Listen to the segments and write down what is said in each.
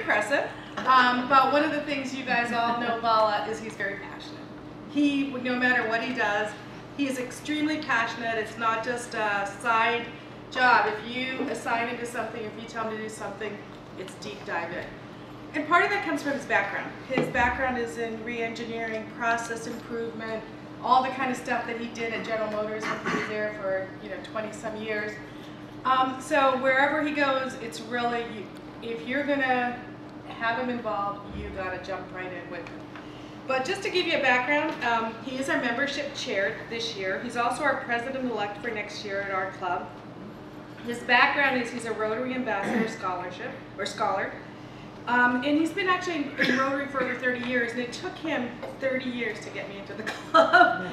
impressive. But one of the things you guys all know Bala is he's very passionate. He, no matter what he does, he is extremely passionate. It's not just a side job. If you assign him to something, if you tell him to do something, it's deep dive in. And part of that comes from his background. His background is in re-engineering, process improvement, all the kind of stuff that he did at General Motors when he was there for 20-some years. So wherever he goes, it's really, if you're going to have him involved, you got to jump right in with him. But just to give you a background, he is our membership chair this year. He's also our president-elect for next year at our club. His background is he's a Rotary Ambassador scholar. And he's been actually in Rotary for over 30 years, and it took him 30 years to get me into the club.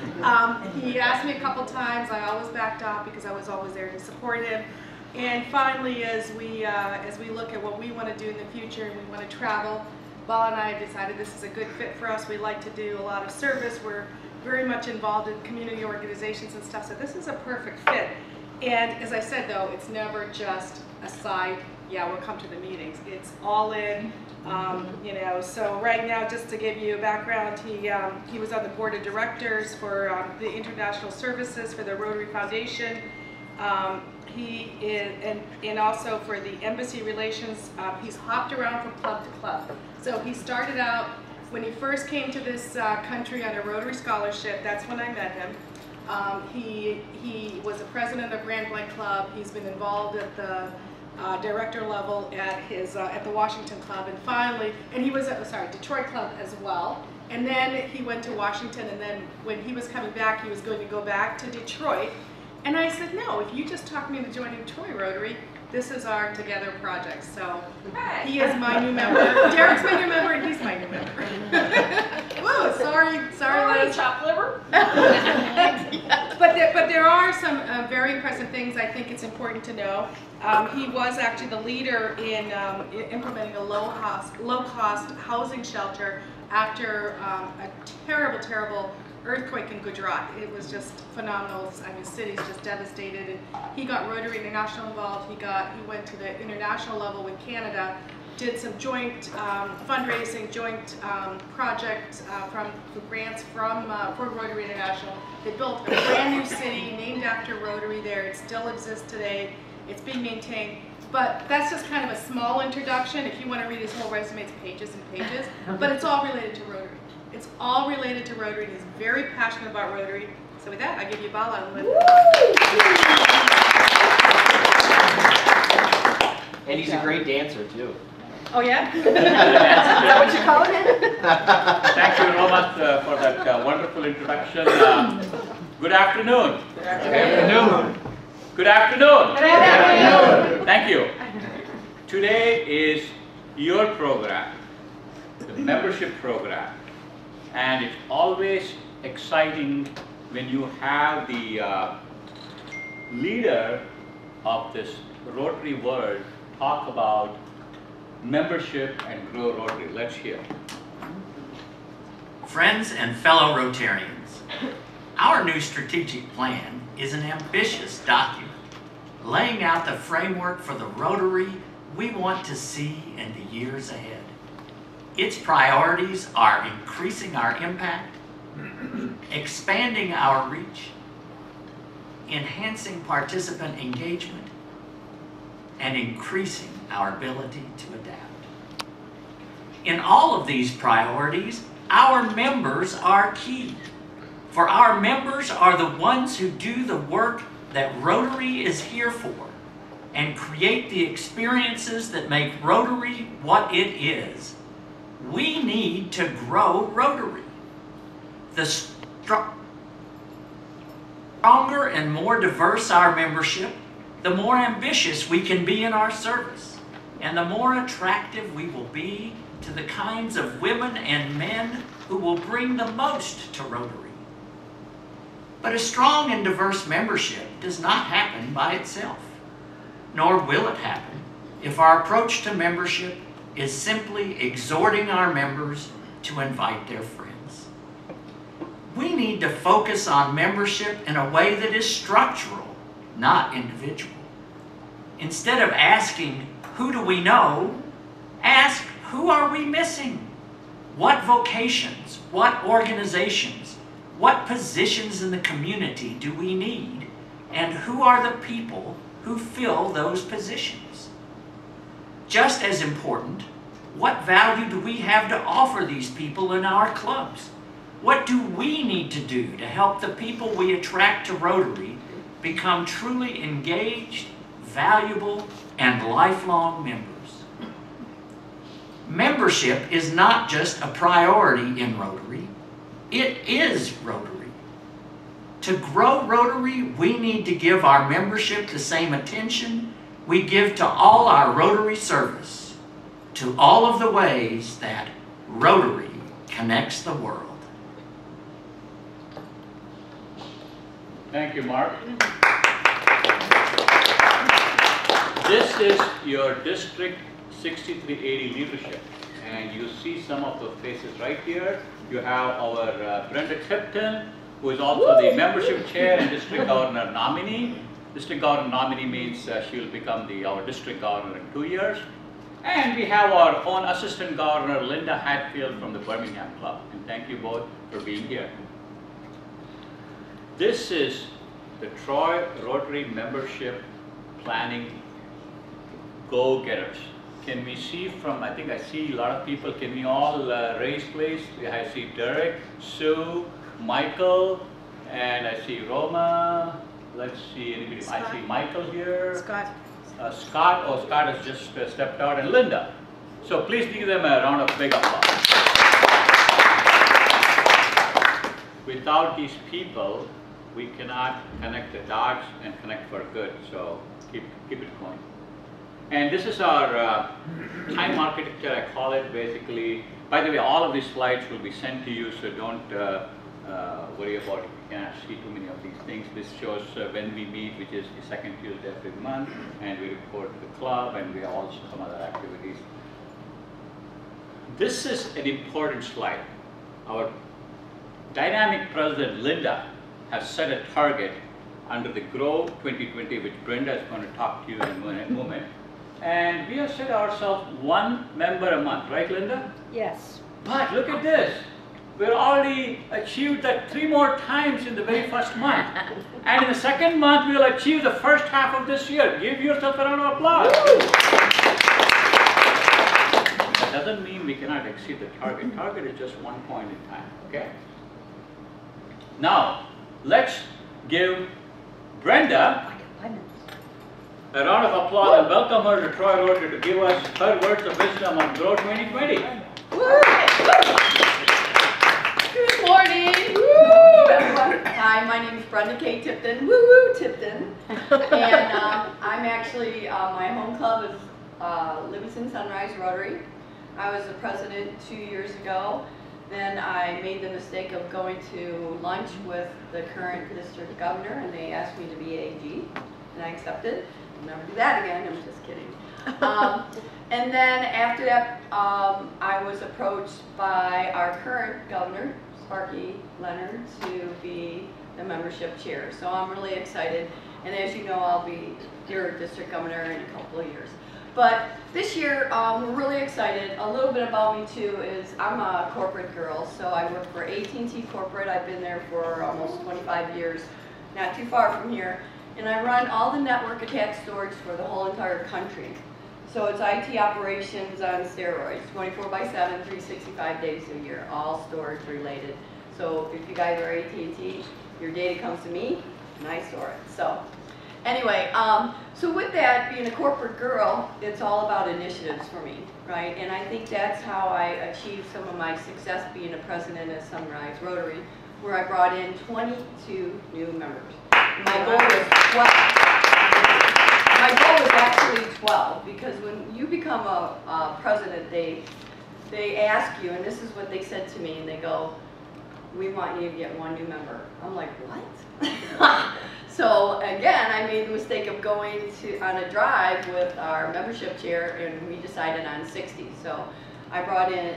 He asked me a couple times. I always backed off because I was always there to support him. And finally, as we look at what we want to do in the future and we want to travel, Bala and I have decided this is a good fit for us. We like to do a lot of service. We're very much involved in community organizations and stuff, so this is a perfect fit. And as I said, though, it's never just a side, yeah, we'll come to the meetings. It's all in, so right now, just to give you a background, he was on the board of directors for the International Services for the Rotary Foundation. He is, and also for the embassy relations, he's hopped around from club to club. So he started out, when he first came to this country on a Rotary scholarship, that's when I met him. He was the president of Grand Blanc Club. He's been involved at the director level at the Washington Club, and finally, and he was at Detroit Club as well. And then he went to Washington, and then when he was coming back, he was going to go back to Detroit. And I said, no, if you just talk me into joining Troy Rotary, this is our together project. So he is my new member. Derek's my new member, and he's my new member. Whoa, sorry, Liz. Chopped liver. But there are some very impressive things I think it's important to know. He was actually the leader in implementing a low-cost housing shelter after a terrible earthquake in Gujarat. It was just phenomenal. I mean, the city's just devastated. And he got Rotary International involved. He went to the international level with Canada, did some joint fundraising, joint projects for grants for Rotary International. They built a brand new city named after Rotary there. It still exists today. It's being maintained. But that's just kind of a small introduction. If you want to read his whole resume, it's pages and pages. But it's all related to Rotary. It's all related to Rotary. He's very passionate about Rotary. So with that, I give you Bala. And he's a great dancer, too. Oh, yeah? Is that what you call him? Thank you very much for that wonderful introduction. Good afternoon. Good afternoon. Good afternoon. Good afternoon. Thank you. Today is your program, the membership program. And it's always exciting when you have the leader of this Rotary world talk about membership and grow Rotary. Let's hear. Friends and fellow Rotarians, our new strategic plan is an ambitious document laying out the framework for the Rotary we want to see in the years ahead. Its priorities are increasing our impact, expanding our reach, enhancing participant engagement, and increasing our ability to adapt. In all of these priorities, our members are key. For our members are the ones who do the work that Rotary is here for and create the experiences that make Rotary what it is. We need to grow Rotary. The stronger and more diverse our membership, the more ambitious we can be in our service, and the more attractive we will be to the kinds of women and men who will bring the most to Rotary. But a strong and diverse membership does not happen by itself, nor will it happen if our approach to membership is simply exhorting our members to invite their friends. We need to focus on membership in a way that is structural, not individual. Instead of asking, who do we know? Ask, who are we missing? What vocations, what organizations, what positions in the community do we need? And who are the people who fill those positions? Just as important, what value do we have to offer these people in our clubs? What do we need to do to help the people we attract to Rotary become truly engaged, valuable, and lifelong members? Membership is not just a priority in Rotary, it is Rotary. To grow Rotary, we need to give our membership the same attention we give to all our Rotary service, to all of the ways that Rotary connects the world. Thank you, Mark. This is your District 6380 leadership, and you see some of the faces right here. You have our Brenda Tipton, who is also the membership chair and district governor nominee. District governor nominee means she will become our district governor in 2 years. And we have our own assistant governor, Linda Hatfield from the Birmingham Club. And thank you both for being here. This is the Troy Rotary Membership Planning Go-Getters. Can we see from, I think I see a lot of people, can we all raise please? I see Derek, Sue, Michael, and I see Roma. Let's see anybody. Scott. I see Michael here. Scott. Scott, oh Scott has just stepped out, and Linda. So please give them a round of big applause. Without these people, we cannot connect the dots and connect for good. So keep it going. And this is our time architecture, I call it basically. By the way, all of these slides will be sent to you, so don't worry about it. You cannot see too many of these things. This shows when we meet, which is the second Tuesday every month, and we report to the club, and we have also some other activities. This is an important slide. Our dynamic president, Linda, has set a target under the Grow 2020, which Brenda is going to talk to you in a moment. And we have set ourselves 1 member a month, right, Linda? Yes. But look at this. We've already achieved that 3 more times in the very first month. And in the second month, we'll achieve the first half of this year. Give yourself a round of applause. That doesn't mean we cannot exceed the target. Target is just 1 point in time, okay? Now, let's give Brenda a round of applause and welcome her to Troy Rotary to give us her words of wisdom on Grow 2020. Good morning. Woo, everyone. Hi, my name is Brenda K. Tipton. Woo woo, Tipton. And I'm actually, my home club is Livingston Sunrise Rotary. I was the president 2 years ago. Then I made the mistake of going to lunch with the current district governor, and they asked me to be AG, and I accepted. I'll never do that again. I'm just kidding. And then after that, I was approached by our current governor, Sparky Leonard, to be the membership chair. So I'm really excited. And as you know, I'll be your district governor in a couple of years. But this year, we're really excited. A little bit about me too is I'm a corporate girl. So I work for AT&T Corporate. I've been there for almost 25 years, not too far from here. And I run all the network attached storage for the whole entire country. So it's IT operations on steroids, 24/7, 365 days a year, all storage related. So if you guys are AT&T, your data comes to me, and I store it. So anyway, so with that, being a corporate girl, it's all about initiatives for me, right? And I think that's how I achieved some of my success being a president of Sunrise Rotary, where I brought in 22 new members. My goal was 12. My goal was actually 12 because when you become a president, they ask you, and this is what they said to me, and they go, "We want you to get 1 new member." I'm like, what? So again, I made the mistake of going on a drive with our membership chair, and we decided on 60. So I brought in,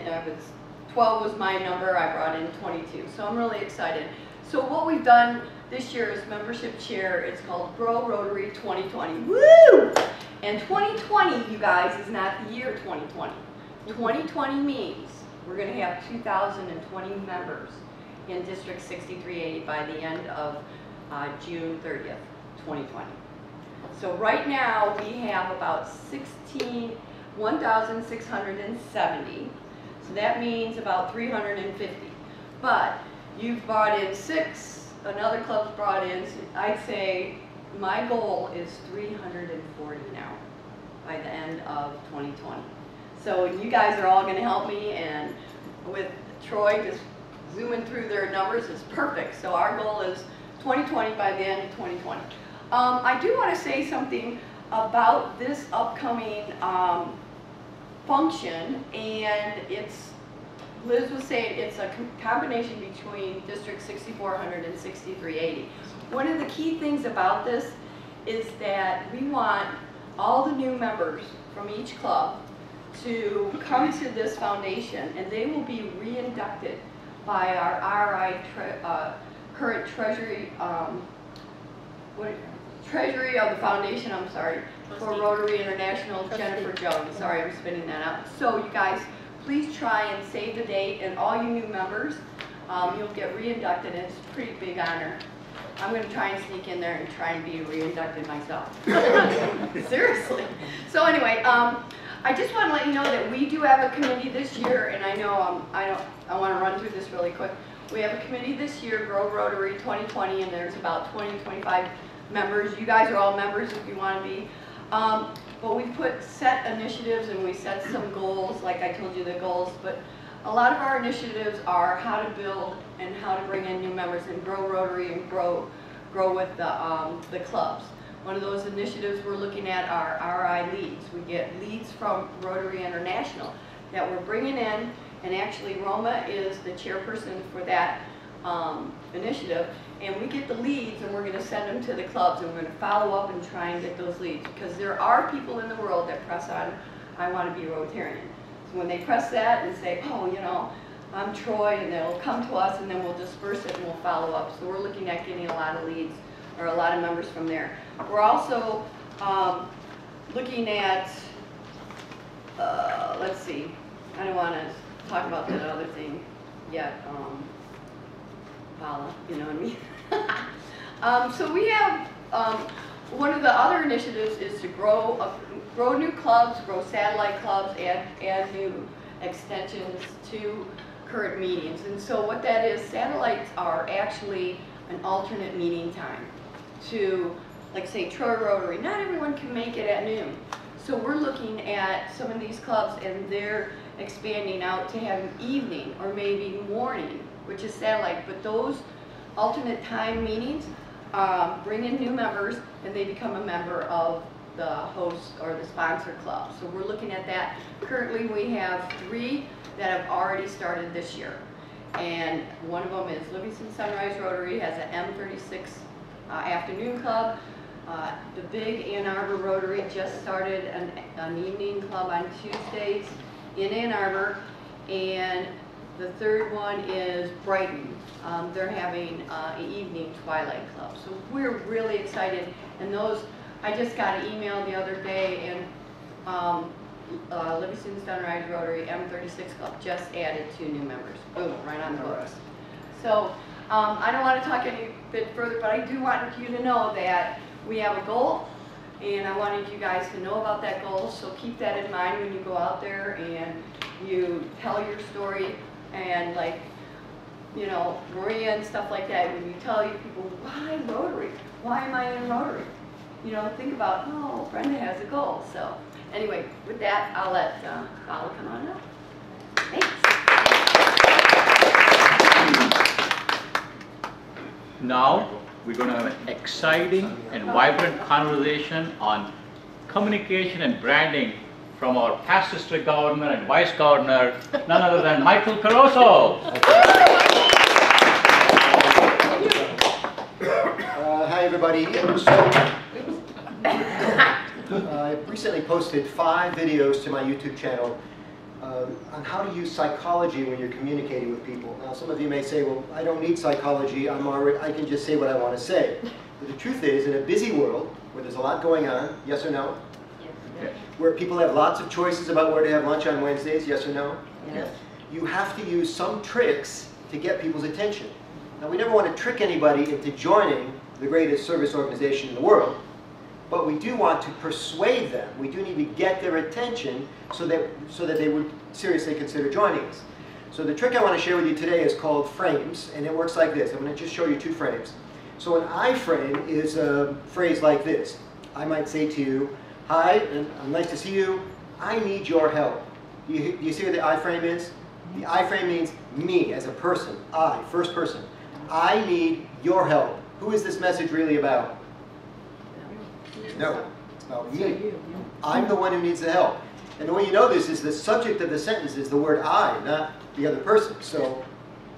12 was my number, I brought in 22. So I'm really excited. So what we've done this year is membership chair. It's called Grow Rotary 2020. Woo! And 2020, you guys, is not the year 2020. 2020 means we're going to have 2,020 members in District 6380 by the end of June 30th, 2020. So right now we have about 1,670. So that means about 350. But you've brought in 6, another club's brought in, so I'd say my goal is 340 now by the end of 2020. So you guys are all going to help me, and with Troy just zooming through their numbers is perfect. So our goal is 2020 by the end of 2020. I do want to say something about this upcoming function, and Liz was saying it's a combination between District 6400 and 6380. One of the key things about this is that we want all the new members from each club to come to this foundation, and they will be re-inducted by our RI current treasury treasury of the foundation, I'm sorry, for Rotary International, Jennifer Jones. Sorry, I'm spinning that out. So you guys, please try and save the date, and all you new members, you'll get re-inducted, and it's a pretty big honor. I'm going to try and sneak in there and try and be re-inducted myself. Seriously. So anyway, I just want to let you know that we do have a committee this year, and I know I want to run through this really quick. We have a committee this year, Grow Rotary 2020, and there's about 25 members. You guys are all members if you want to be. But we put set initiatives and we set some goals, like I told you the goals, but a lot of our initiatives are how to build and how to bring in new members and grow Rotary and grow with the clubs. One of those initiatives we're looking at are RI leads. We get leads from Rotary International that we're bringing in, and actually Roma is the chairperson for that initiative, and we get the leads and we're going to send them to the clubs, and we're going to follow up and try and get those leads, because there are people in the world that press on, I want to be a Rotarian. So when they press that and say, oh, you know, I'm Troy, and they'll come to us, and then we'll disperse it and we'll follow up. So we're looking at getting a lot of leads, or a lot of members from there. We're also looking at, let's see, I don't want to talk about that other thing yet, Paula, you know what I mean? So we have, one of the other initiatives is to grow new clubs, grow satellite clubs, add new extensions to current meetings. And so what that is, satellites are actually an alternate meeting time to, like say, Troy Rotary. Not everyone can make it at noon. So we're looking at some of these clubs, and they're expanding out to have an evening or maybe morning, which is satellite. But those alternate time meetings bring in new members, and they become a member of the host or the sponsor club. So we're looking at that. Currently we have 3 that have already started this year. And one of them is Livingston Sunrise Rotary, has an M36 afternoon club. The big Ann Arbor Rotary just started an evening club on Tuesdays in Ann Arbor. And the third one is Brighton. They're having an evening twilight club. So we're really excited. And those, I just got an email the other day, and Livingston Sunrise Rotary M36 Club just added 2 new members. Boom, right on the books. So I don't want to talk any bit further, but I do want you to know that we have a goal, and I wanted you guys to know about that goal. So keep that in mind when you go out there and you tell your story, and like, you know, Maria and stuff like that, when you tell your people, why Rotary? Why am I in Rotary? You know, think about, oh, Brenda has a goal. So anyway, with that, I'll let Paula come on up. Thanks. Now, we're going to have an exciting and vibrant conversation on communication and branding from our past district governor and vice governor, none other than Michael Caruso. Hi, everybody. I recently posted 5 videos to my YouTube channel on how to use psychology when you're communicating with people. Now, some of you may say, well, I don't need psychology. I can just say what I want to say. But the truth is, in a busy world where there's a lot going on, yes or no? Yes. where people have lots of choices about where to have lunch on Wednesdays, yes or no? Yes. You have to use some tricks to get people's attention. Now, we never want to trick anybody into joining the greatest service organization in the world, but we do want to persuade them. We do need to get their attention so that they would seriously consider joining us. So the trick I want to share with you today is called frames, and it works like this. I'm going to just show you 2 frames. So an I-frame is a phrase like this. I might say to you, "Hi, and nice to see you. I need your help." Do you see what the I-frame is? The I-frame means me as a person. I, first person. I need your help. Who is this message really about? No, it's about me. I'm the one who needs the help. And the way you know this is the subject of the sentence is the word I, not the other person. So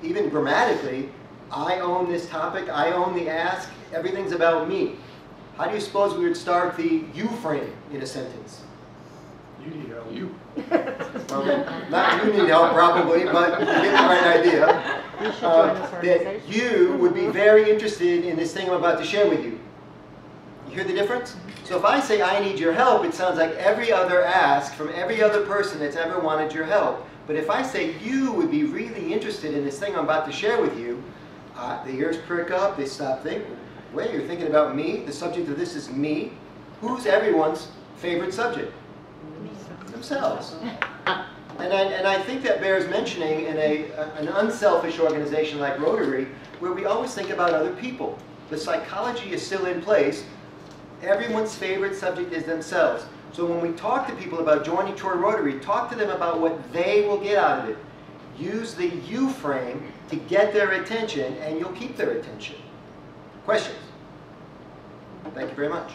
even grammatically, I own this topic, I own the ask, everything's about me. How do you suppose we would start the you frame in a sentence? You need help. You. Well, not you need help probably, but you get the right idea. That you would be very interested in this thing I'm about to share with you. You hear the difference? So if I say I need your help, it sounds like every other ask from every other person that's ever wanted your help. But if I say you would be really interested in this thing I'm about to share with you, the ears prick up, they stop thinking. Wait, you're thinking about me? The subject of this is me? Who's everyone's favorite subject? Themselves. And I think that bears mentioning in an unselfish organization like Rotary, where we always think about other people. The psychology is still in place. Everyone's favorite subject is themselves. So when we talk to people about joining Troy Rotary, talk to them about what they will get out of it. Use the you frame to get their attention, and you'll keep their attention. Questions? Thank you very much.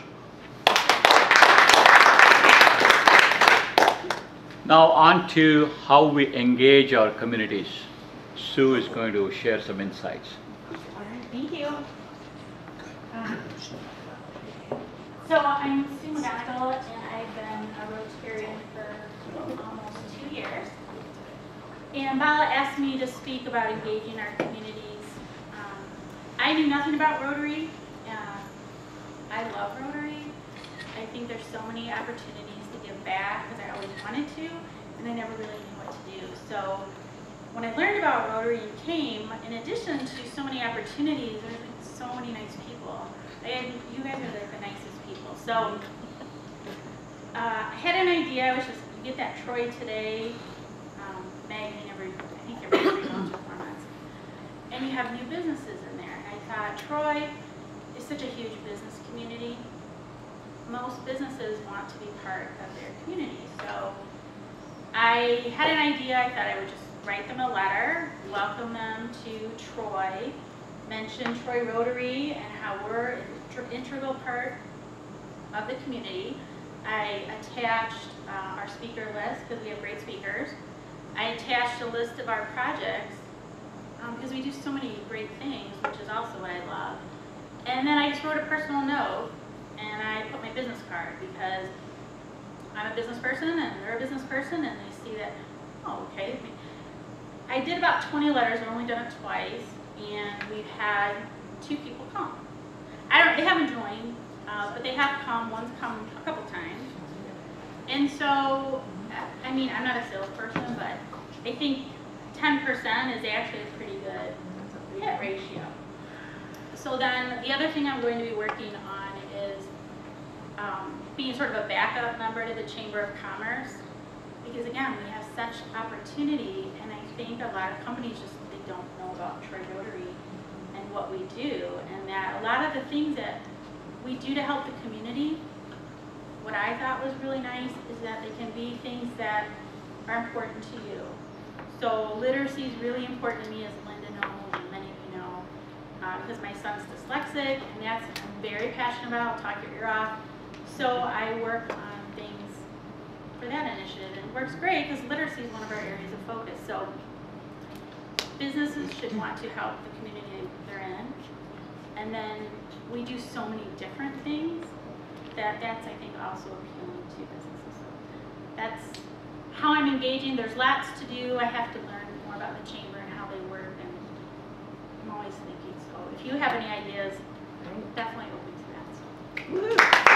Now on to how we engage our communities. Sue is going to share some insights. All right, thank you. So I'm Sue McGonigal, and I've been a Rotarian for almost 2 years. And Bala asked me to speak about engaging our communities. I knew nothing about Rotary. I love Rotary. I think there's so many opportunities to give back because I always wanted to, and I never really knew what to do. So when I learned about Rotary and came, in addition to so many opportunities, there's like so many nice people. You guys are like the nicest people. So I had an idea. I was just, you get that Troy Today magazine every 3 months or 4 months, and you have new businesses in there. And I thought, Troy is such a huge business community. Most businesses want to be part of their community. So I had an idea. I thought I would just write them a letter, welcome them to Troy, mention Troy Rotary and how we're an integral part of the community. I attached our speaker list because we have great speakers. I attached a list of our projects because we do so many great things, which is also what I love. And then I just wrote a personal note and I put my business card because I'm a business person and they're a business person and they see that, oh, okay. I did about 20 letters. I've only done it twice, and we've had 2 people come. They haven't joined, but they have come. One's come a couple times. And so, I mean, I'm not a salesperson, but I think 10% is actually a pretty good hit ratio. So then the other thing I'm going to be working on is being sort of a backup member to the Chamber of Commerce. Because again, we have such opportunity, and I think a lot of companies they don't know about Troy Rotary and what we do, and that a lot of the things that we do to help the community, what I thought was really nice is that they can be things that are important to you. So literacy is really important to me, as Linda knows, and many of you know, because my son's dyslexic, and that's I'm very passionate about. Talk your ear off. So I work on things for that initiative, and it works great because literacy is one of our areas of focus. So businesses should want to help the community they're in, and then we do so many different things that's I think also appealing to businesses. So that's how I'm engaging. There's lots to do. I have to learn more about the chamber and how they work, and I'm always thinking. So if you have any ideas, I'm definitely open to that. So.